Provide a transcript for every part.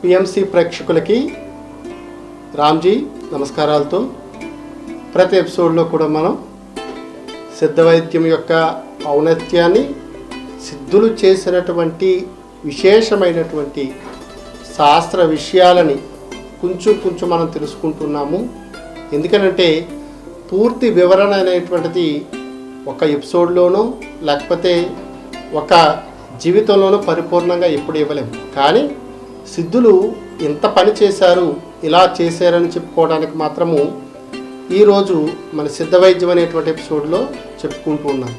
PMC ప్రేక్షకులకి రామ్జీ నమస్కారాలతో ప్రతి ఎపిసోడ్లో కూడా మనం సిద్ధవైద్యం యొక్క ఔన్నత్యాన్ని, సిద్ధులు చేసినటువంటి విశేషమైనటువంటి శాస్త్ర విషయాలని కొంచెం మనం తెలుసుకుంటున్నాము. ఎందుకనంటే పూర్తి వివరణ అనేటువంటిది ఒక ఎపిసోడ్లోనో లేకపోతే ఒక జీవితంలోనూ పరిపూర్ణంగా ఎప్పుడు ఇవ్వలేము. కానీ సిద్ధులు ఇంత పని చేశారు, ఇలా చేశారని చెప్పుకోవడానికి మాత్రము ఈరోజు మన సిద్ధవైద్యం అనేటువంటి ఎపిసోడ్లో చెప్పుకుంటూ ఉన్నాం.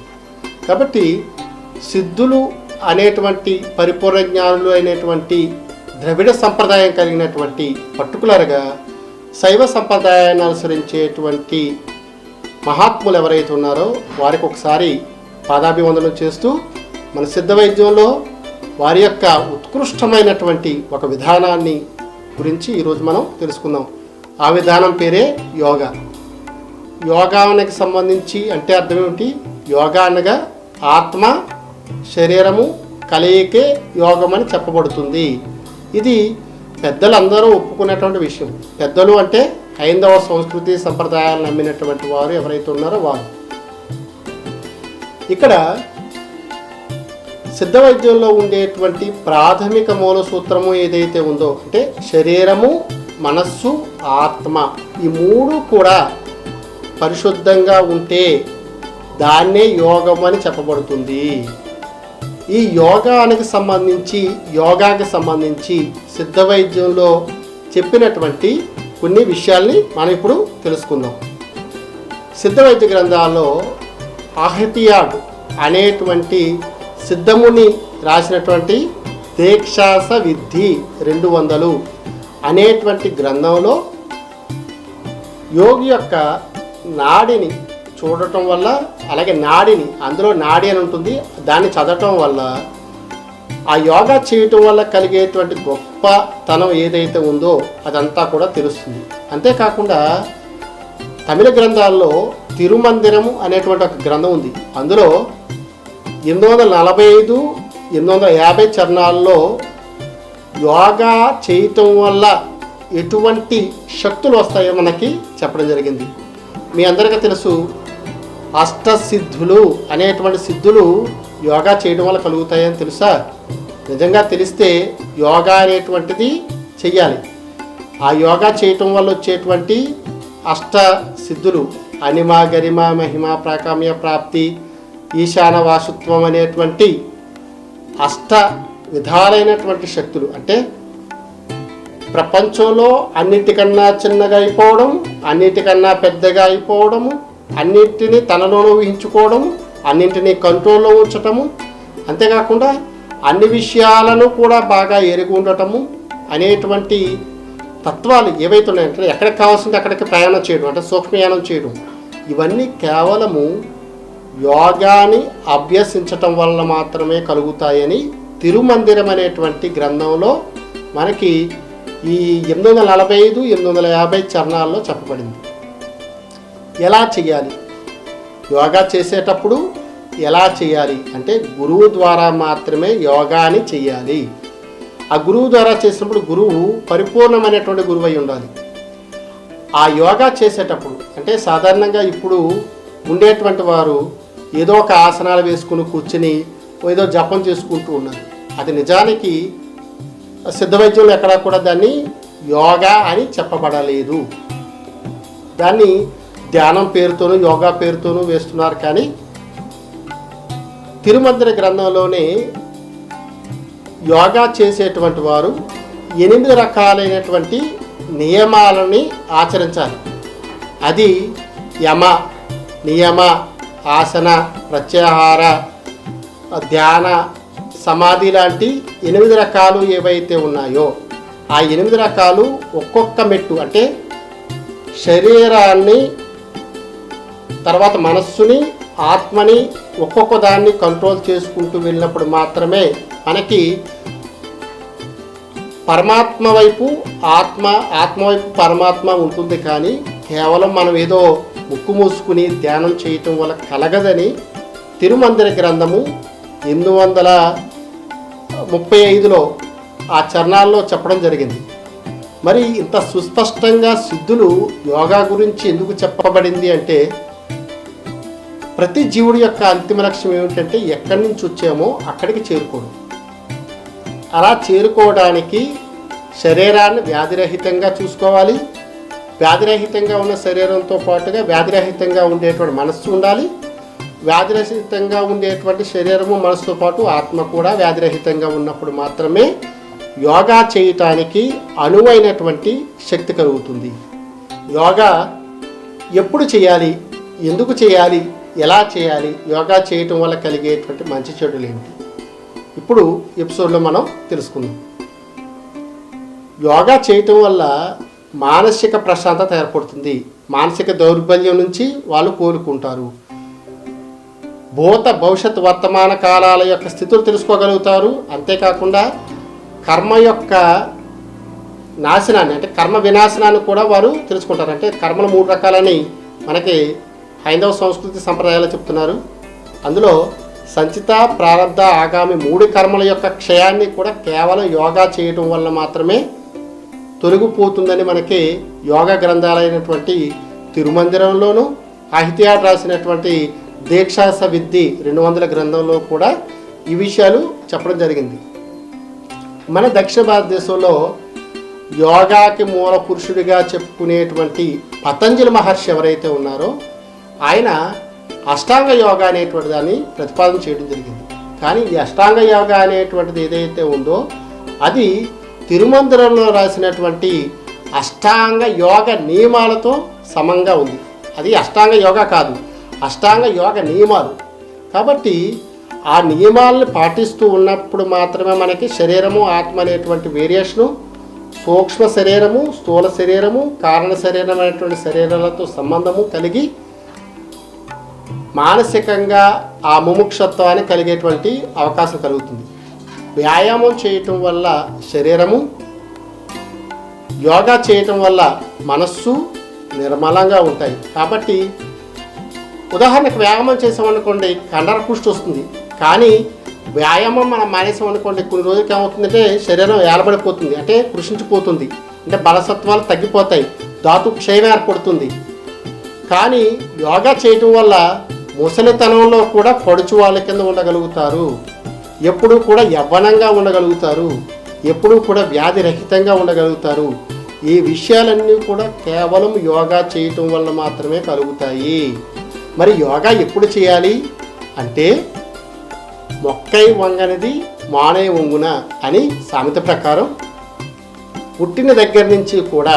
కాబట్టి సిద్ధులు అనేటువంటి పరిపూర్ణ జ్ఞానులు అయినటువంటి ద్రవిడ సంప్రదాయం కలిగినటువంటి పర్టికులర్గా శైవ సంప్రదాయాన్ని అనుసరించేటువంటి మహాత్ములు ఎవరైతే ఉన్నారో వారికి ఒకసారి పాదాభివందనం చేస్తూ మన సిద్ధవైద్యంలో వారి యొక్క ఉత్కృష్టమైనటువంటి ఒక విధానాన్ని గురించి ఈరోజు మనం తెలుసుకుందాం. ఆ విధానం పేరే యోగా. యోగానికి సంబంధించి అంటే అర్థం ఏమిటి? యోగా అనగా ఆత్మ శరీరము కలయికే యోగం అని చెప్పబడుతుంది. ఇది పెద్దలందరూ ఒప్పుకున్నటువంటి విషయం. పెద్దలు అంటే హైందవ సంస్కృతి సంప్రదాయాలను నమ్మినటువంటి వారు ఎవరైతే ఉన్నారో వారు. ఇక్కడ సిద్ధవైద్యంలో ఉండేటువంటి ప్రాథమిక మూల సూత్రము ఏదైతే ఉందో అంటే శరీరము, మనస్సు, ఆత్మ ఈ మూడు కూడా పరిశుద్ధంగా ఉంటే దాన్నే యోగం అని చెప్పబడుతుంది. ఈ యోగాకి సంబంధించి సిద్ధవైద్యంలో చెప్పినటువంటి కొన్ని విషయాల్ని మనం ఇప్పుడు తెలుసుకుందాం. సిద్ధవైద్య గ్రంథాల్లో ఆహతియాడ్ అనేటువంటి సిద్ధముని రాసినటువంటి దీక్షాస విద్ధి 200 అనేటువంటి గ్రంథంలో యోగి యొక్క నాడిని చూడటం వల్ల, అలాగే నాడిని, అందులో నాడి అని ఉంటుంది, దాన్ని చదవటం వల్ల ఆ యోగా చేయటం వల్ల కలిగేటువంటి గొప్పతనం ఏదైతే ఉందో అదంతా కూడా తెలుస్తుంది. అంతేకాకుండా తమిళ గ్రంథాల్లో తిరుమందిరము అనేటువంటి ఒక గ్రంథం ఉంది. అందులో 845, 850 చరణాల్లో యోగా చేయటం వల్ల ఎటువంటి శక్తులు వస్తాయో మనకి చెప్పడం జరిగింది. మీ అందరికీ తెలుసు అష్టసిద్ధులు అనేటువంటి సిద్ధులు యోగా చేయడం వల్ల కలుగుతాయని తెలుసా? నిజంగా తెలిస్తే యోగా అనేటువంటిది చెయ్యాలి. ఆ యోగా చేయటం వల్ల వచ్చేటువంటి అష్ట సిద్ధులు అనిమ, గరిమ, మహిమ, ప్రాకామ్య ప్రాప్తి, ఈశాన వాసుత్వం అనేటువంటి అష్ట విధాలైనటువంటి శక్తులు అంటే ప్రపంచంలో అన్నిటికన్నా చిన్నగా అయిపోవడం, అన్నిటికన్నా పెద్దగా అయిపోవడము, అన్నింటినీ తనలోనూ ఊహించుకోవడము, అన్నింటినీ కంట్రోల్లో ఉంచటము, అంతేకాకుండా అన్ని విషయాలను కూడా బాగా ఎరిగి ఉండటము అనేటువంటి తత్వాలు ఏవైతే ఉన్నాయంటే ఎక్కడికి కావాల్సింది అక్కడికి ప్రయాణం చేయడం అంటే సూక్ష్మయానం చేయడం, ఇవన్నీ కేవలము యోగాని అభ్యసించటం వల్ల మాత్రమే కలుగుతాయని తిరుమందిరం అనేటువంటి గ్రంథంలో మనకి ఈ 845, 850 చరణాల్లో చెప్పబడింది. ఎలా చేయాలి? యోగా చేసేటప్పుడు ఎలా చేయాలి అంటే గురువు ద్వారా మాత్రమే యోగాని చేయాలి. ఆ గురువు ద్వారా చేసినప్పుడు గురువు పరిపూర్ణమైనటువంటి గురువు అయి ఉండాలి. ఆ యోగా చేసేటప్పుడు అంటే సాధారణంగా ఇప్పుడు ఉండేటువంటి వారు ఏదో ఒక ఆసనాలు వేసుకుని కూర్చుని ఏదో జపం చేసుకుంటూ ఉన్నారు. అది నిజానికి సిద్ధవైద్యంలో ఎక్కడా కూడా దాన్ని యోగా అని చెప్పబడలేదు. దాన్ని ధ్యానం పేరుతోనూ యోగా పేరుతోనూ వేస్తున్నారు. కానీ తిరుమందిర గ్రంథంలోనే యోగా చేసేటువంటి వారు 8 రకాలైనటువంటి నియమాలని ఆచరించాలి. అది యమ, నియమ, ఆసన, ప్రత్యాహార, ధ్యాన, సమాధి లాంటి 8 రకాలు ఏవైతే ఉన్నాయో ఆ 8 రకాలు ఒక్కొక్క మెట్టు అంటే శరీరాన్ని, తర్వాత మనస్సుని, ఆత్మని ఒక్కొక్క దాన్ని కంట్రోల్ చేసుకుంటూ వెళ్ళినప్పుడు మాత్రమే మనకి పరమాత్మ వైపు ఆత్మ, ఆత్మ వైపు పరమాత్మ ఉంటుంది. కానీ కేవలం మనం ఏదో ముక్కు మూసుకుని ధ్యానం చేయటం వల్ల కలగదని తిరుమందిర గ్రంథము 835లో ఆ చరణాల్లో చెప్పడం జరిగింది. మరి ఇంత సుస్పష్టంగా సిద్ధులు యోగా గురించి ఎందుకు చెప్పబడింది అంటే, ప్రతి జీవుడి యొక్క అంతిమ లక్ష్యం ఏమిటంటే ఎక్కడి నుంచి వచ్చామో అక్కడికి చేరుకోవడం. అలా చేరుకోవడానికి శరీరాన్ని వ్యాధిరహితంగా చూసుకోవాలి. వ్యాధిరహితంగా ఉన్న శరీరంతో పాటుగా వ్యాధిరహితంగా ఉండేటువంటి మనస్సు ఉండాలి. వ్యాధిరహితంగా ఉండేటువంటి శరీరము మనసుతో పాటు ఆత్మ కూడా వ్యాధిరహితంగా ఉన్నప్పుడు మాత్రమే యోగా చేయటానికి అనువైనటువంటి శక్తి కలుగుతుంది. యోగా ఎప్పుడు చేయాలి, ఎందుకు చేయాలి, ఎలా చేయాలి, యోగా చేయటం వల్ల కలిగేటువంటి మంచి చెడులు ఏంటి, ఇప్పుడు ఎపిసోడ్లో మనం తెలుసుకుందాం. యోగా చేయటం వల్ల మానసిక ప్రశాంతత ఏర్పడుతుంది. మానసిక దౌర్బల్యం నుంచి వాళ్ళు కోలుకుంటారు. భూత భవిష్యత్ వర్తమాన కాలాల యొక్క స్థితులు తెలుసుకోగలుగుతారు. అంతేకాకుండా కర్మ యొక్క నాశనాన్ని అంటే కర్మ వినాశనాన్ని కూడా వారు తెలుసుకుంటారు. అంటే కర్మలు 3 రకాలని మనకి హైందవ సంస్కృతి సంప్రదాయాలు చెప్తున్నారు. అందులో సంచిత, ప్రారబ్ధ, ఆగామి 3 కర్మల యొక్క క్షయాన్ని కూడా కేవలం యోగా చేయటం వల్ల మాత్రమే తొలగిపోతుందని మనకి యోగా గ్రంథాలైనటువంటి తిరుమందిరంలోను, అహిత్యాడ్ రాసినటువంటి దీక్షాస విద్ధి 200 గ్రంథంలో కూడా ఈ విషయాలు చెప్పడం జరిగింది. మన దక్షిణ భారతదేశంలో యోగాకి మూల పురుషుడిగా చెప్పుకునేటువంటి పతంజలి మహర్షి ఎవరైతే ఉన్నారో ఆయన అష్టాంగ యోగా అనేటువంటి దాన్ని ప్రతిపాదన చేయడం జరిగింది. కానీ ఈ అష్టాంగ యోగా అనేటువంటిది ఏదైతే ఉందో అది తిరుమందిరంలో రాసినటువంటి అష్టాంగ యోగ నియమాలతో సమంగా ఉంది. అది అష్టాంగ యోగా కాదు, అష్టాంగ యోగ నియమాలు. కాబట్టి ఆ నియమాలను పాటిస్తూ ఉన్నప్పుడు మాత్రమే మనకి శరీరము, ఆత్మ అనేటువంటి వేరియేషను, సూక్ష్మ శరీరము, స్థూల శరీరము, కారణ శరీరం అనేటువంటి శరీరాలతో సంబంధము కలిగి మానసికంగా ఆ ముముక్షత్వాన్ని కలిగేటువంటి అవకాశం కలుగుతుంది. వ్యాయామం చేయటం వల్ల శరీరము, యోగా చేయటం వల్ల మనస్సు నిర్మలంగా ఉంటాయి. కాబట్టి ఉదాహరణకు వ్యాయామం చేసామనుకోండి కండర పుష్టి వస్తుంది. కానీ వ్యాయామం మనం మానేసామనుకోండి కొన్ని రోజులకి ఏమవుతుందంటే శరీరం ఏలబడిపోతుంది, అంటే కృషించిపోతుంది, అంటే బలసత్వాలు తగ్గిపోతాయి, ధాతు క్షయం ఏర్పడుతుంది. కానీ యోగా చేయటం వల్ల ముసలితనంలో కూడా పడుచు వాళ్ళ కింద ఉండగలుగుతారు, ఎప్పుడూ కూడా యవ్వనంగా ఉండగలుగుతారు, ఎప్పుడూ కూడా వ్యాధిరహితంగా ఉండగలుగుతారు. ఈ విషయాలన్నీ కూడా కేవలం యోగా చేయటం వల్ల మాత్రమే కలుగుతాయి. మరి యోగా ఎప్పుడు చేయాలి అంటే మొక్కై వంగనిది మానై వంగున అని సామెత ప్రకారం పుట్టిన దగ్గర నుంచి కూడా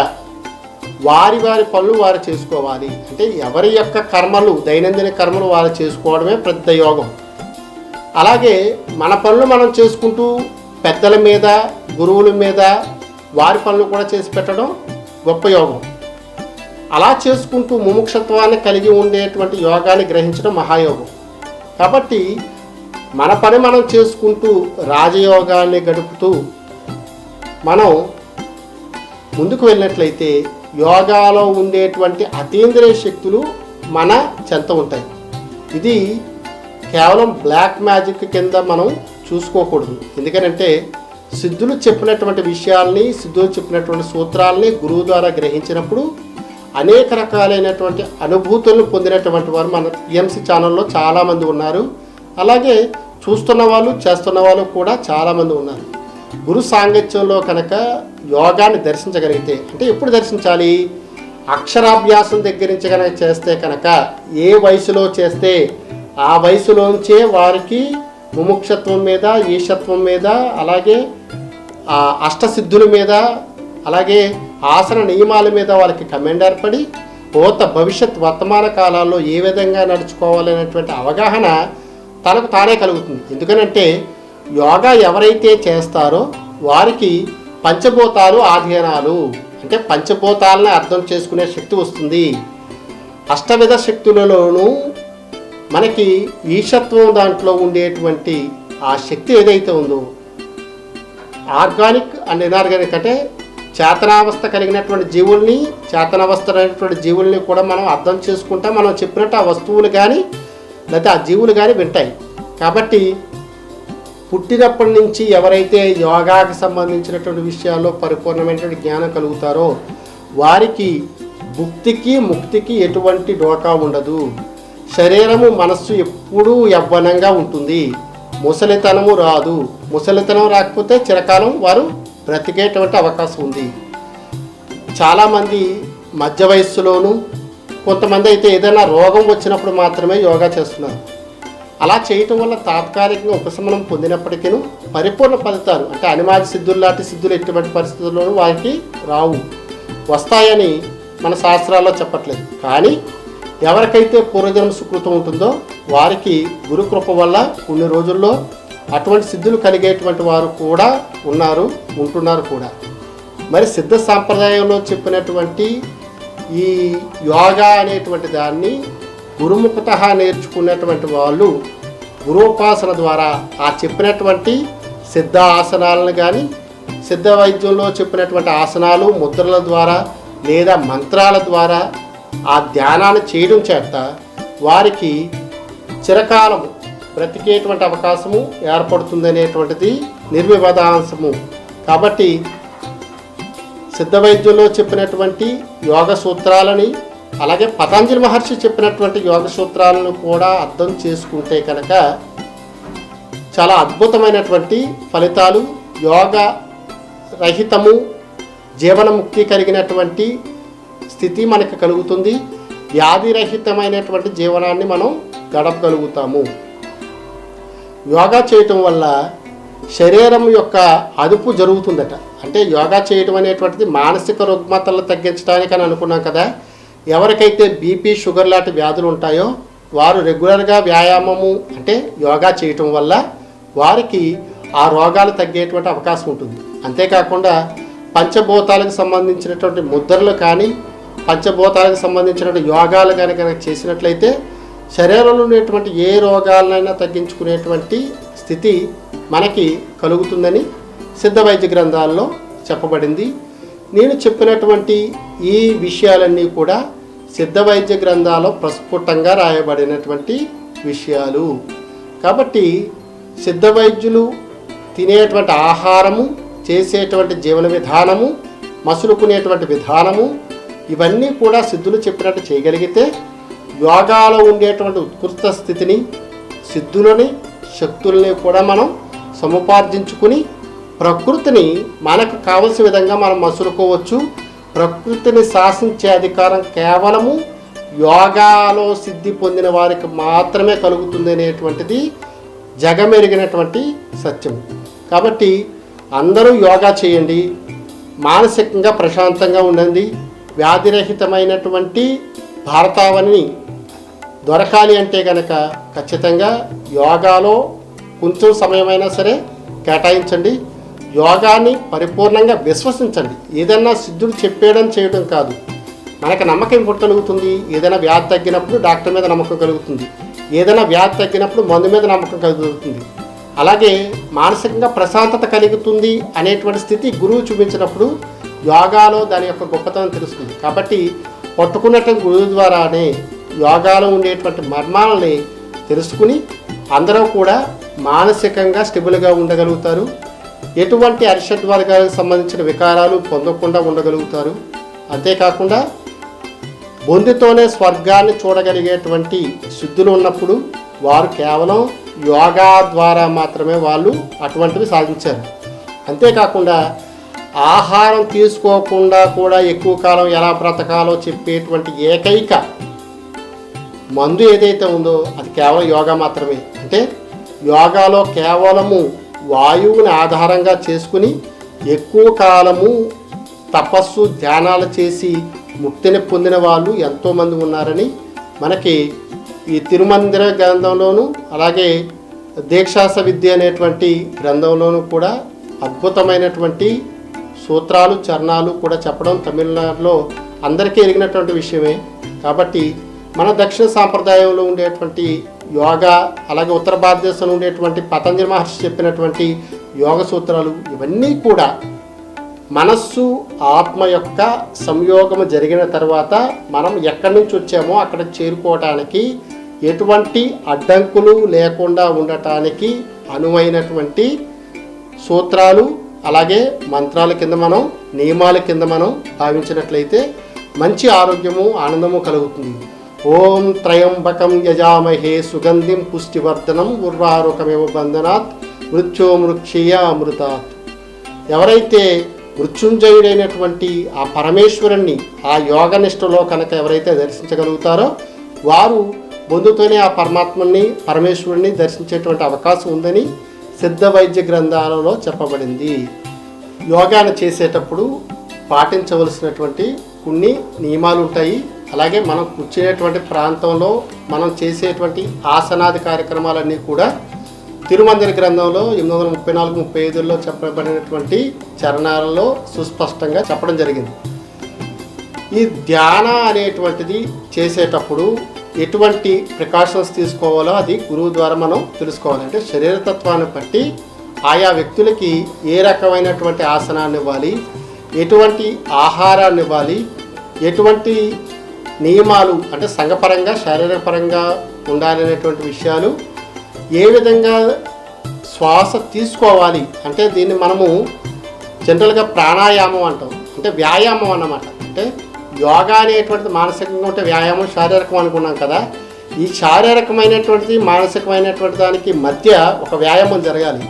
వారి వారి పనులు వారు చేసుకోవాలి. అంటే ఎవరి యొక్క కర్మలు, దైనందిన కర్మలు వారు చేసుకోవడమే పెద్ద యోగం. అలాగే మన పనులు మనం చేసుకుంటూ పెద్దల మీద, గురువుల మీద వారి పనులు కూడా చేసి పెట్టడం గొప్ప యోగం. అలా చేసుకుంటూ ముముక్షత్వాన్ని కలిగి ఉండేటువంటి యోగాన్ని గ్రహించడం మహాయోగం. కాబట్టి మన పని మనం చేసుకుంటూ రాజయోగాన్ని గడుపుతూ మనం ముందుకు వెళ్ళినట్లయితే యోగాలో ఉండేటువంటి అతీంద్రియ శక్తులు మన చెంత ఉంటాయి. ఇది కేవలం బ్లాక్ మ్యాజిక్ కింద మనం చూసుకోకూడదు. ఎందుకంటే సిద్ధులు చెప్పినటువంటి విషయాల్ని, సిద్ధులు చెప్పినటువంటి సూత్రాలని గురువు ద్వారా గ్రహించినప్పుడు అనేక రకాలైనటువంటి అనుభూతులను పొందినటువంటి వారు మన టీఎంసీ ఛానల్లో చాలామంది ఉన్నారు. అలాగే చూస్తున్న వాళ్ళు, చేస్తున్న వాళ్ళు కూడా చాలామంది ఉన్నారు. గురు సాంగత్యంలో కనుక యోగాన్ని దర్శించగలిగితే, అంటే ఎప్పుడు దర్శించాలి, అక్షరాభ్యాసం దగ్గర నుంచి కనుక చేస్తే కనుక ఏ వయసులో చేస్తే ఆ వయసులోంచే వారికి ముముక్షత్వం మీద, ఈశత్వం మీద, అలాగే అష్టసిద్ధుల మీద, అలాగే ఆసన నియమాల మీద వాళ్ళకి కమాండ్ ఏర్పడి భూత భవిష్యత్ వర్తమాన కాలాల్లో ఏ విధంగా నడుచుకోవాలనేటువంటి అవగాహన తనకు తానే కలుగుతుంది. ఎందుకనంటే యోగా ఎవరైతే చేస్తారో వారికి పంచభూతాలు ఆధీనాలు, అంటే పంచభూతాలను అర్థం చేసుకునే శక్తి వస్తుంది. అష్టవిధ శక్తులలోనూ మనకి ఈశత్వం దాంట్లో ఉండేటువంటి ఆ శక్తి ఏదైతే ఉందో, ఆర్గానిక్ అండ్ ఇనార్గానిక్ అంటే చేతనావస్థ కలిగినటువంటి జీవుల్ని, చేతనావస్థ అనేటువంటి జీవుల్ని కూడా మనం అర్థం చేసుకుంటాం. మనం చెప్పినట్టు ఆ వస్తువులు కానీ లేకపోతే ఆ జీవులు కానీ వింటాయి. కాబట్టి పుట్టినప్పటి నుంచి ఎవరైతే యోగాకి సంబంధించినటువంటి విషయాల్లో పరిపూర్ణమైనటువంటి జ్ఞానం కలుగుతారో వారికి భుక్తికి ముక్తికి ఎటువంటి డోకా ఉండదు. శరీరము మనస్సు ఎప్పుడూ యవ్వనంగా ఉంటుంది. ముసలితనము రాదు. ముసలితనం రాకపోతే చిరకాలం వారు బ్రతికేటువంటి అవకాశం ఉంది. చాలామంది మధ్య వయస్సులోనూ, కొంతమంది అయితే ఏదైనా రోగం వచ్చినప్పుడు మాత్రమే యోగా చేస్తున్నారు. అలా చేయటం వల్ల తాత్కాలికంగా ఉపశమనం పొందినప్పటికీ పరిపూర్ణ ఫలితాలు అంటే అనిమాది సిద్ధులు లాంటి సిద్ధులు ఎటువంటి పరిస్థితుల్లోనూ వారికి రావు. వస్తాయని మన శాస్త్రాల్లో చెప్పట్లేదు. కానీ ఎవరికైతే పూర్వజన్మ సుకృతం ఉంటుందో వారికి గురుకృప వల్ల కొన్ని రోజుల్లో అటువంటి సిద్ధులు కలిగేటువంటి వారు కూడా ఉంటున్నారు కూడా. మరి సిద్ధ సాంప్రదాయంలో చెప్పినటువంటి ఈ యోగా అనేటువంటి దాన్ని గురుముఖత నేర్చుకున్నటువంటి వాళ్ళు గురుపాసన ద్వారా ఆ చెప్పినటువంటి సిద్ధ ఆసనాలను కానీ, సిద్ధ వైద్యంలో చెప్పినటువంటి ఆసనాలు ముద్రల ద్వారా లేదా మంత్రాల ద్వారా ఆ ధ్యానాన్ని చేయడం చేత వారికి చిరకాలం బ్రతికేటువంటి అవకాశము ఏర్పడుతుందనేటువంటిది నిర్వివాదాంశము. కాబట్టి సిద్ధ వైద్యంలో చెప్పినటువంటి యోగ సూత్రాలని, అలాగే పతంజలి మహర్షి చెప్పినటువంటి యోగ సూత్రాలను కూడా అర్థం చేసుకుంటే కనుక చాలా అద్భుతమైనటువంటి ఫలితాలు, యోగ రహితము జీవనముక్తి కలిగినటువంటి స్థితి మనకు కలుగుతుంది. వ్యాధిరహితమైనటువంటి జీవనాన్ని మనం గడపగలుగుతాము. యోగా చేయటం వల్ల శరీరం యొక్క అదుపు జరుగుతుందట. అంటే యోగా చేయటం అనేటువంటిది మానసిక రుగ్మతలు తగ్గించడానికి అని అనుకున్నాం కదా. ఎవరికైతే బీపీ, షుగర్ లాంటి వ్యాధులు ఉంటాయో వారు రెగ్యులర్గా వ్యాయామము అంటే యోగా చేయటం వల్ల వారికి ఆ రోగాలు తగ్గేటువంటి అవకాశం ఉంటుంది. అంతేకాకుండా పంచభూతాలకు సంబంధించినటువంటి ముద్రలు కానీ, పంచభూతాలకు సంబంధించినటువంటి యోగాలు కనుక చేసినట్లయితే శరీరంలో ఉన్నటువంటి ఏ రోగాలనైనా తగ్గించుకునేటువంటి స్థితి మనకి కలుగుతుందని సిద్ధ వైద్య గ్రంథాల్లో చెప్పబడింది. నేను చెప్పినటువంటి ఈ విషయాలన్నీ కూడా సిద్ధ వైద్య గ్రంథాల్లో ప్రస్ఫుటంగా రాయబడినటువంటి విషయాలు. కాబట్టి సిద్ధ వైద్యులు తినేటువంటి ఆహారము, చేసేటువంటి జీవన విధానము, మసులుకునేటువంటి విధానము ఇవన్నీ కూడా సిద్ధులు చెప్పినట్టు చేయగలిగితే యోగాలో ఉండేటువంటి ఉత్కృష్ట స్థితిని, సిద్ధులని, శక్తుల్ని కూడా మనం సముపార్జించుకుని ప్రకృతిని మనకు కావలసిన విధంగా మనం మసులుకోవచ్చు. ప్రకృతిని శాసించే అధికారం కేవలము యోగాలో సిద్ధి పొందిన వారికి మాత్రమే కలుగుతుంది అనేటువంటిది జగమెరిగినటువంటి సత్యం. కాబట్టి అందరూ యోగా చేయండి, మానసికంగా ప్రశాంతంగా ఉండండి. వ్యాధిరహితమైనటువంటి భారతావనిని దొరకాలి అంటే కనుక ఖచ్చితంగా యోగాలో కొంచెం సమయమైనా సరే కేటాయించండి. యోగాన్ని పరిపూర్ణంగా విశ్వసించండి. ఏదైనా సిద్ధుడు చెప్పేయడం చేయడం కాదు. మనకు నమ్మకం ఎప్పుడు కలుగుతుంది? ఏదైనా వ్యాధి తగ్గినప్పుడు డాక్టర్ మీద నమ్మకం కలుగుతుంది. ఏదైనా వ్యాధి తగ్గినప్పుడు మందు మీద నమ్మకం కలుగుతుంది. అలాగే మానసికంగా ప్రశాంతత కలుగుతుంది అనేటువంటి స్థితి గురువు చూపించినప్పుడు యోగాలో దాని యొక్క గొప్పతనం తెలుస్తుంది. కాబట్టి పట్టుకున్నటువంటి గురువు ద్వారానే యోగాలో ఉండేటువంటి మర్మాలని తెలుసుకుని అందరూ కూడా మానసికంగా స్టెబుల్గా ఉండగలుగుతారు. ఎటువంటి అరిషడ్ వర్గాలకు సంబంధించిన వికారాలు పొందకుండా ఉండగలుగుతారు. అంతేకాకుండా బొందితోనే స్వర్గాన్ని చూడగలిగేటువంటి సిద్ధులు ఉన్నప్పుడు వారు కేవలం యోగా ద్వారా మాత్రమే వాళ్ళు అటువంటివి సాధించారు. అంతేకాకుండా ఆహారం తీసుకోకుండా కూడా ఎక్కువ కాలం ఎలా బ్రతకాలో చెప్పేటువంటి ఏకైక మందు ఏదైతే ఉందో అది కేవలం యోగా మాత్రమే. అంటే యోగాలో కేవలము వాయువుని ఆధారంగా చేసుకుని ఎక్కువ కాలము తపస్సు ధ్యానాలు చేసి ముక్తిని పొందిన వాళ్ళు ఎంతోమంది ఉన్నారని మనకి ఈ తిరుమందిర గ్రంథంలోనూ అలాగే దీక్షాస విద్య అనేటువంటి గ్రంథంలోనూ కూడా అద్భుతమైనటువంటి సూత్రాలు చరణాలు కూడా చెప్పడం తమిళనాడులో అందరికీ ఎరిగినటువంటి విషయమే. కాబట్టి మన దక్షిణ సాంప్రదాయంలో ఉండేటువంటి యోగా అలాగే ఉత్తర భారతదేశంలో ఉండేటువంటి పతంజలి మహర్షి చెప్పినటువంటి యోగ సూత్రాలు ఇవన్నీ కూడా మనస్సు ఆత్మ యొక్క సంయోగం జరిగిన తర్వాత మనం ఎక్కడి నుంచి వచ్చామో అక్కడ చేరుకోవటానికి ఎటువంటి అడ్డంకులు లేకుండా ఉండటానికి అనువైనటువంటి సూత్రాలు అలాగే మంత్రాల కింద మనం నియమాల కింద మనం భావించినట్లయితే మంచి ఆరోగ్యము ఆనందము కలుగుతుంది. ఓం త్రయంబకం యజామహే సుగంధిం పుష్టివర్ధనం ఉర్వారుకమేవ బంధనాత్ మృత్యోమృక్షీయ అమృతాత్. ఎవరైతే మృత్యుంజయుడైనటువంటి ఆ పరమేశ్వరుణ్ణి ఆ యోగనిష్టలో కనుక ఎవరైతే దర్శించగలుగుతారో వారు బొందుతోనే ఆ పరమేశ్వరుణ్ణి దర్శించేటువంటి అవకాశం ఉందని సిద్ధ వైద్య గ్రంథాలలో చెప్పబడింది. యోగాను చేసేటప్పుడు పాటించవలసినటువంటి కొన్ని నియమాలు ఉంటాయి. అలాగే మనం కూర్చునేటువంటి ప్రాంతంలో మనం చేసేటువంటి ఆసనాది కార్యక్రమాలన్నీ కూడా తిరుమంజన గ్రంథంలో 834-35లో చెప్పబడినటువంటి చరణాలలో సుస్పష్టంగా చెప్పడం జరిగింది. ఈ ధ్యాన అనేటువంటిది చేసేటప్పుడు ఎటువంటి ప్రికాషన్స్ తీసుకోవాలో అది గురువు ద్వారా మనం తెలుసుకోవాలి. అంటే శరీరతత్వాన్ని బట్టి ఆయా వ్యక్తులకి ఏ రకమైనటువంటి ఆసనాన్ని ఇవ్వాలి, ఎటువంటి ఆహారాన్ని ఇవ్వాలి, ఎటువంటి నియమాలు అంటే సంఘపరంగా శారీరకపరంగా ఉండాలనేటువంటి విషయాలు, ఏ విధంగా శ్వాస తీసుకోవాలి అంటే దీన్ని మనము జనరల్గా ప్రాణాయామం అంటాం, అంటే వ్యాయామం అన్నమాట. అంటే యోగా అనేటువంటిది మానసికంగా ఉంటే వ్యాయామం శారీరకం అనుకున్నాం కదా. ఈ శారీరకమైనటువంటిది మానసికమైనటువంటి దానికి మధ్య ఒక వ్యాయామం జరగాలి.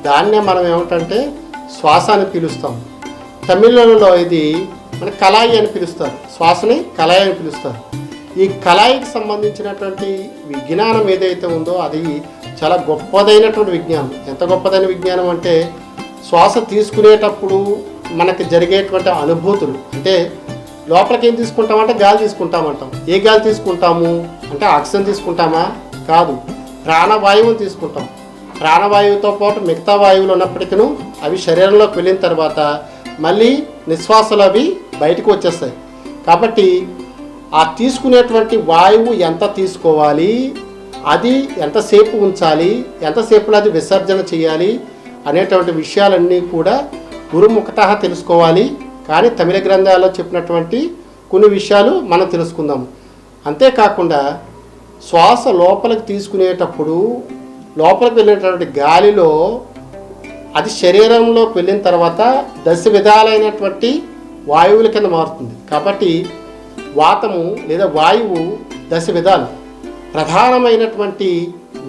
దాన్నే మనం ఏమిటంటే శ్వాస అని పిలుస్తాం. తమిళంలో ఇది మన కళాయి అని పిలుస్తారు, శ్వాసని కళాయి అని పిలుస్తారు. ఈ కళాయికి సంబంధించినటువంటి విజ్ఞానం ఏదైతే ఉందో అది చాలా గొప్పదైనటువంటి విజ్ఞానం. ఎంత గొప్పదైన విజ్ఞానం అంటే శ్వాస తీసుకునేటప్పుడు మనకి జరిగేటువంటి అనుభూతులు, అంటే లోపలికి ఏం తీసుకుంటామంటే గాలి తీసుకుంటామంటాం. ఏ గాలి తీసుకుంటాము అంటే ఆక్సిజన్ తీసుకుంటామా? కాదు, ప్రాణవాయువుని తీసుకుంటాం. ప్రాణవాయువుతో పాటు మిగతా వాయువులు ఉన్నప్పటికీ అవి శరీరంలోకి వెళ్ళిన తర్వాత మళ్ళీ నిశ్వాసలు అవి బయటకు వచ్చేస్తాయి. కాబట్టి ఆ తీసుకునేటువంటి వాయువు ఎంత తీసుకోవాలి, అది ఎంతసేపు ఉంచాలి, ఎంతసేపులో అది విసర్జన చేయాలి అనేటువంటి విషయాలన్నీ కూడా గురుముఖతః తెలుసుకోవాలి. కానీ తమిళ గ్రంథాల్లో చెప్పినటువంటి కొన్ని విషయాలు మనం తెలుసుకుందాము. అంతేకాకుండా శ్వాస లోపలికి తీసుకునేటప్పుడు లోపలికి వెళ్ళేటటువంటి గాలిలో అది శరీరంలోకి వెళ్ళిన తర్వాత 10 విధాలైనటువంటి వాయువుల కింద మారుతుంది. కాబట్టి వాతము లేదా వాయువు 10 విధాలు. ప్రధానమైనటువంటి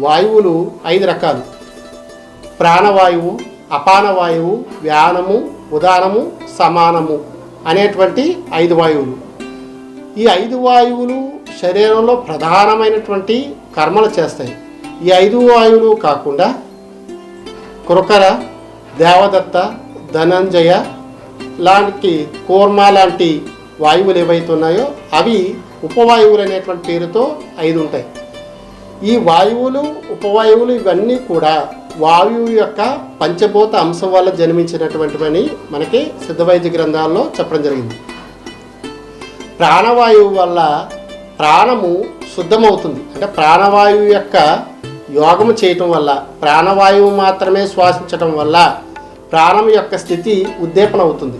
వాయువులు 5 రకాలు: ప్రాణవాయువు, అపానవాయువు, వ్యానము, ఉదానము, సమానము అనేటువంటి 5 వాయువులు. ఈ 5 వాయువులు శరీరంలో ప్రధానమైనటువంటి కర్మలు చేస్తాయి. ఈ 5 వాయువులు కాకుండా కృకర, దేవదత్త, ధనంజయ లాంటి కూర్మ లాంటి వాయువులు ఏవైతే ఉన్నాయో అవి ఉపవాయువులు అనేటువంటి పేరుతో 5 ఉంటాయి. ఈ వాయువులు ఉపవాయువులు ఇవన్నీ కూడా వాయువు యొక్క పంచభూత అంశం వల్ల జన్మించినటువంటివని మనకి సిద్ధవైద్య గ్రంథాల్లో చెప్పడం జరిగింది. ప్రాణవాయువు వల్ల ప్రాణము శుద్ధమవుతుంది. అంటే ప్రాణవాయువు యొక్క యోగము చేయటం వల్ల, ప్రాణవాయువు మాత్రమే శ్వాసించటం వల్ల ప్రాణం యొక్క స్థితి ఉద్దీపన అవుతుంది.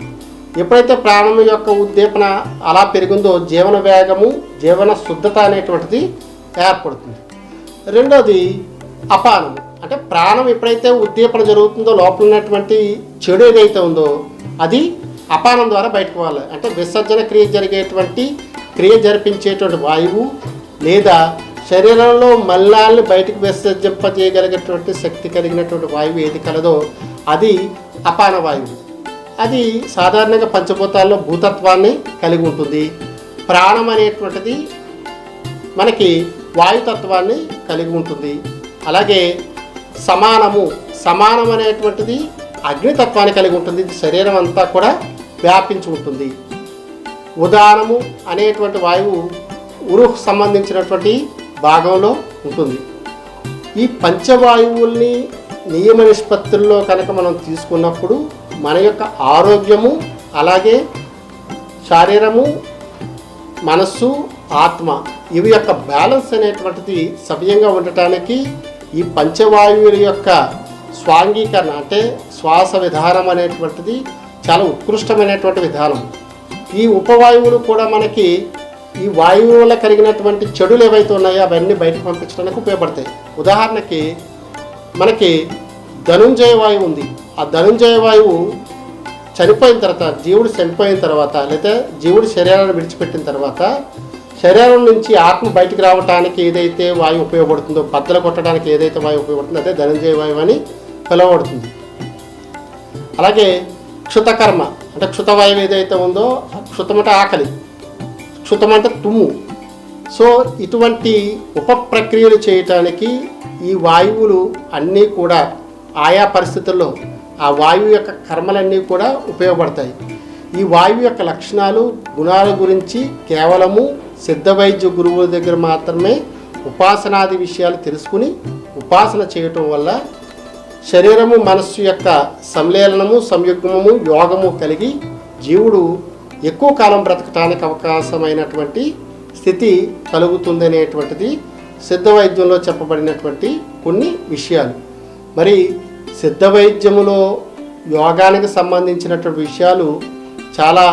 ఎప్పుడైతే ప్రాణం యొక్క ఉద్దీపన అలా పెరిగిందో జీవన వేగము, జీవన శుద్ధత అనేటువంటిది ఏర్పడుతుంది. రెండోది అపానము. అంటే ప్రాణం ఎప్పుడైతే ఉద్దీపన జరుగుతుందో లోపల ఉన్నటువంటి చెడు ఏదైతే ఉందో అది అపానం ద్వారా బయటకు పోవాలి. అంటే విసర్జన క్రియ క్రియ జరిపించేటువంటి వాయువు లేదా శరీరంలో మలినాలను బయటకు విసర్జింపజేయగలిగేటువంటి శక్తి కలిగినటువంటి వాయువు ఏది కలదో అది అపాన వాయువు. అది సాధారణంగా పంచభూతాల్లో భూతత్వాన్ని కలిగి ఉంటుంది. ప్రాణం అనేటువంటిది మనకి వాయుతత్వాన్ని కలిగి ఉంటుంది. అలాగే సమానం అనేటువంటిది అగ్నితత్వాన్ని కలిగి ఉంటుంది. ఇది శరీరం అంతా కూడా వ్యాపించి ఉంటుంది. ఉదానము అనేటువంటి వాయువు ఉరుహ్ సంబంధించినటువంటి భాగంలో ఉంటుంది. ఈ పంచవాయువుల్ని నియమ నిష్పత్తుల్లో కనుక మనం తీసుకున్నప్పుడు మన యొక్క ఆరోగ్యము, అలాగే శరీరము, మనస్సు, ఆత్మ ఇవి యొక్క బ్యాలెన్స్ అనేటువంటిది సవ్యంగా ఉండటానికి ఈ పంచవాయువుల యొక్క స్వాంగీకరణ అంటే శ్వాస విధానం అనేటువంటిది చాలా ఉత్కృష్టమైనటువంటి విధానం. ఈ ఉపవాయువులు కూడా మనకి ఈ వాయువు వల్ల కలిగినటువంటి చెడులు ఏవైతే ఉన్నాయో అవన్నీ బయటకు పంపించడానికి ఉపయోగపడతాయి. ఉదాహరణకి మనకి ధనుంజయ వాయువు ఉంది. ఆ ధనుంజయ వాయువు చనిపోయిన తర్వాత, జీవుడు చనిపోయిన తర్వాత, లేదా జీవుడు శరీరాన్ని విడిచిపెట్టిన తర్వాత శరీరం నుంచి ఆత్మ బయటికి రావడానికి ఏదైతే వాయువు ఉపయోగపడుతుందో, బద్దలు కొట్టడానికి ఏదైతే వాయువు ఉపయోగపడుతుందో అదే ధనుంజయ వాయువు అని పిలువబడుతుంది. అలాగే క్షుతకర్మ అంటే క్షుతవాయువు ఏదైతే ఉందో, క్షుతం అంటే ఆకలి, క్షుతం అంటే తుమ్ము. సో ఇటువంటి ఉపప్రక్రియలు చేయటానికి ఈ వాయువులు అన్నీ కూడా ఆయా పరిస్థితుల్లో ఆ వాయువు యొక్క కర్మలన్నీ కూడా ఉపయోగపడతాయి. ఈ వాయువు యొక్క లక్షణాలు, గుణాల గురించి కేవలము సిద్ధ వైద్య గురువుల దగ్గర మాత్రమే ఉపాసనాది విషయాలు తెలుసుకుని ఉపాసన చేయటం వల్ల శరీరము మనస్సు యొక్క సంలీలనము, సంయుగ్మము, యోగము కలిగి జీవుడు ఎక్కువ కాలం బ్రతకటానికి అవకాశమైనటువంటి స్థితి కలుగుతుందనేటువంటిది సిద్ధ వైద్యంలో చెప్పబడినటువంటి కొన్ని విషయాలు. మరి సిద్ధ వైద్యములో యోగానికి సంబంధించినటువంటి విషయాలు చాలా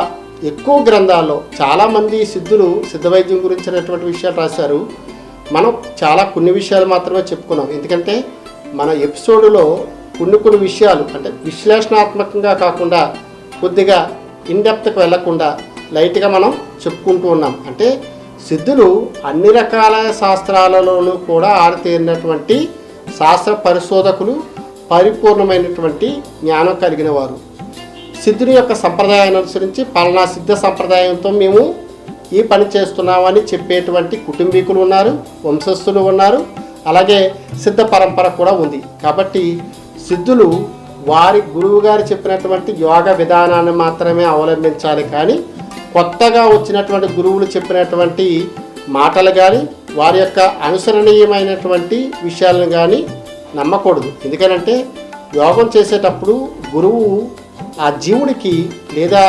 ఎక్కువ గ్రంథాల్లో చాలామంది సిద్ధులు సిద్ధ వైద్యం గురించినటువంటి విషయాలు రాశారు. మనం చాలా కొన్ని విషయాలు మాత్రమే చెప్పుకున్నాం. ఎందుకంటే మన ఎపిసోడ్లో కొన్ని విషయాలు అంటే విశ్లేషణాత్మకంగా కాకుండా కొద్దిగా ఇన్డెప్త్కి వెళ్లకుండా లైట్గా మనం చెప్పుకుంటూ ఉన్నాం. అంటే సిద్ధులు అన్ని రకాల శాస్త్రాలలోనూ కూడా ఆరితేరినటువంటి శాస్త్ర పరిశోధకులు, పరిపూర్ణమైనటువంటి జ్ఞానం కలిగిన వారు. సిద్ధుని యొక్క సంప్రదాయాన్ని అనుసరించి పలానా సిద్ధ సంప్రదాయంతో మేము ఈ పని చేస్తున్నామని చెప్పేటువంటి కుటుంబీకులు ఉన్నారు, వంశస్థులు ఉన్నారు, అలాగే సిద్ధ పరంపర కూడా ఉంది. కాబట్టి సిద్ధులు వారి గురువు గారు చెప్పినటువంటి యోగ విధానాన్ని మాత్రమే అవలంబించాలి, కానీ కొత్తగా వచ్చినటువంటి గురువులు చెప్పినటువంటి మాటలు కానీ వారి యొక్క అనుసరణీయమైనటువంటి విషయాలను కానీ నమ్మకూడదు. ఎందుకనంటే యోగం చేసేటప్పుడు గురువు ఆ జీవుడికి లేదా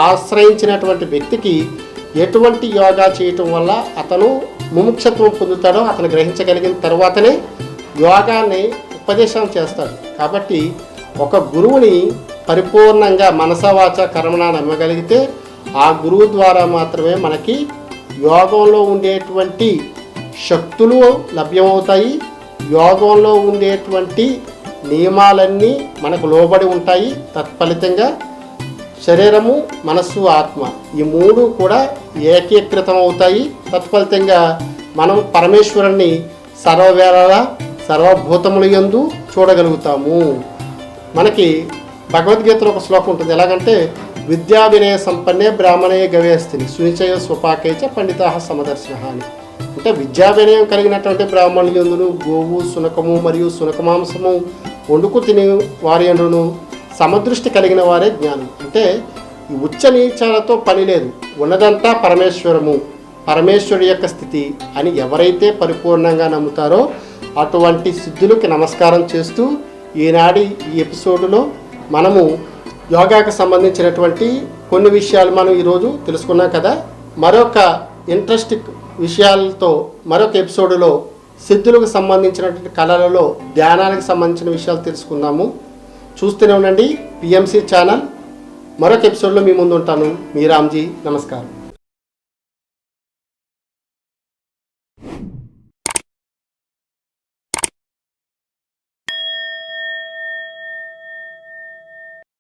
ఆశ్రయించినటువంటి వ్యక్తికి ఎటువంటి యోగా చేయటం వల్ల అతను ముముక్షత్వం పొందుతాడో అతను గ్రహించగలిగిన తర్వాతనే యోగాన్ని ఉపదేశం చేస్తాడు. కాబట్టి ఒక గురువుని పరిపూర్ణంగా మనసవాచ కర్మణ నమ్మగలిగితే ఆ గురువు ద్వారా మాత్రమే మనకి యోగంలో ఉండేటువంటి శక్తులు లభ్యమవుతాయి, యోగంలో ఉండేటువంటి నియమాలన్నీ మనకు లోబడి ఉంటాయి. తత్ఫలితంగా శరీరము, మనస్సు, ఆత్మ ఈ మూడు కూడా ఏకీకృతం అవుతాయి. తత్ఫలితంగా మనం పరమేశ్వరుణ్ణి సర్వవేళలా సర్వభూతముల యందు చూడగలుగుతాము. మనకి భగవద్గీతలో ఒక శ్లోకం ఉంటుంది. ఎలాగంటే విద్యా వినయ సంపన్నే బ్రాహ్మణే గవేస్తిని సునిచయ స్వపాకేచ పండితా సమదర్శన అని. అంటే విద్యా వినయం కలిగినటువంటి బ్రాహ్మణులందును గోవు, శునకము మరియు శునకమాంసము వండుకు తిని వారి యందును సమదృష్టి కలిగిన వారే జ్ఞానం. అంటే ఈ ఉచ్చ నీచాలతో పని లేదు, ఉన్నదంతా పరమేశ్వరము, పరమేశ్వరుడి యొక్క స్థితి అని ఎవరైతే పరిపూర్ణంగా నమ్ముతారో అటువంటి సిద్ధులకి నమస్కారం చేస్తూ ఈనాటి ఈ ఎపిసోడ్లో మనము యోగాకు సంబంధించినటువంటి కొన్ని విషయాలు మనం ఈరోజు తెలుసుకున్నాం కదా. మరొక ఇంట్రెస్టింగ్ విషయాలతో మరొక ఎపిసోడ్లో సిద్ధులకు సంబంధించినటువంటి కళలలో ధ్యానానికి సంబంధించిన విషయాలు తెలుసుకుందాము. చూస్తూనే ఉండండి పిఎంసి ఛానల్. మరొక ఎపిసోడ్లో మీ ముందు ఉంటాను. మీ రామ్జీ. నమస్కారం.